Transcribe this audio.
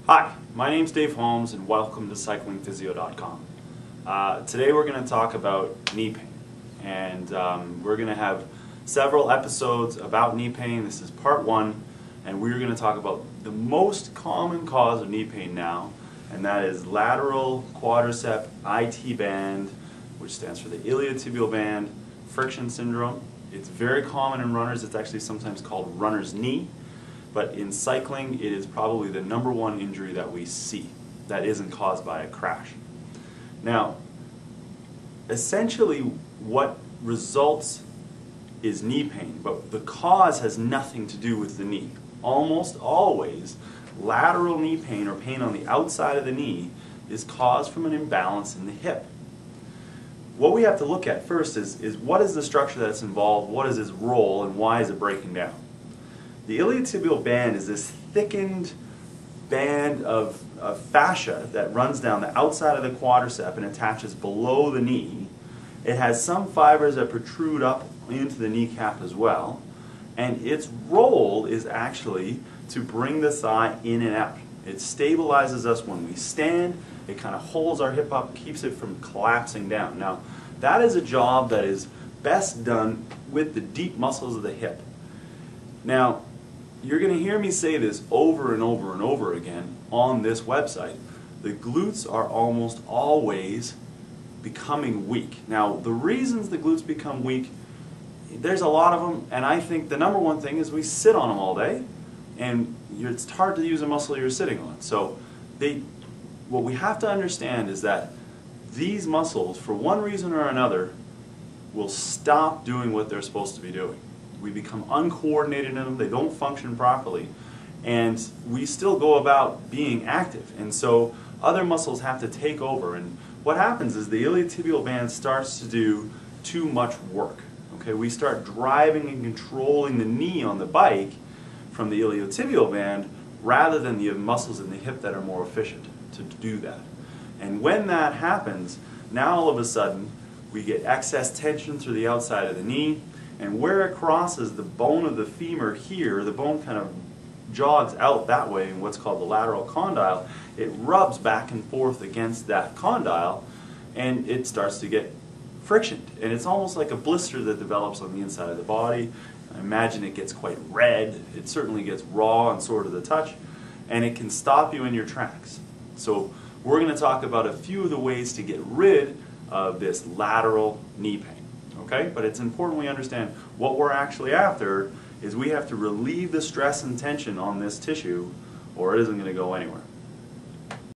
Hi, my name's Dave Holmes and welcome to CyclingPhysio.com. Today we're going to talk about knee pain, and we're going to have several episodes about knee pain. This is part one, and we're going to talk about the most common cause of knee pain now, and that is lateral quadricep IT band, which stands for the iliotibial band friction syndrome. It's very common in runners. It's actually sometimes called runner's knee. But in cycling, it is probably the #1 injury that we see that isn't caused by a crash. Now, essentially what results is knee pain, but the cause has nothing to do with the knee. Almost always, lateral knee pain or pain on the outside of the knee is caused from an imbalance in the hip. What we have to look at first is what is the structure that's involved, what is its role, and why is it breaking down? The iliotibial band is this thickened band of fascia that runs down the outside of the quadricep and attaches below the knee. It has some fibers that protrude up into the kneecap as well, and its role is actually to bring the thigh in and out. It stabilizes us when we stand, it kind of holds our hip up, keeps it from collapsing down. Now, that is a job that is best done with the deep muscles of the hip. Now, you're going to hear me say this over and over and over again on this website. The glutes are almost always becoming weak. Now, the reasons the glutes become weak, there's a lot of them, and I think the #1 thing is we sit on them all day, and it's hard to use a muscle you're sitting on. So what we have to understand is that these muscles, for one reason or another, will stop doing what they're supposed to be doing. We become uncoordinated in them, they don't function properly, and we still go about being active. And so other muscles have to take over, and what happens is the iliotibial band starts to do too much work. Okay, we start driving and controlling the knee on the bike from the iliotibial band rather than the muscles in the hip that are more efficient to do that. And when that happens, now all of a sudden we get excess tension through the outside of the knee, and where it crosses the bone of the femur here, the bone kind of jogs out that way in what's called the lateral condyle. It rubs back and forth against that condyle, and it starts to get frictioned. And it's almost like a blister that develops on the inside of the body. I imagine it gets quite red. It certainly gets raw and sore to the touch, and it can stop you in your tracks. So we're going to talk about a few of the ways to get rid of this lateral knee pain. Okay? But it's important we understand what we're actually after is we have to relieve the stress and tension on this tissue, or it isn't going to go anywhere.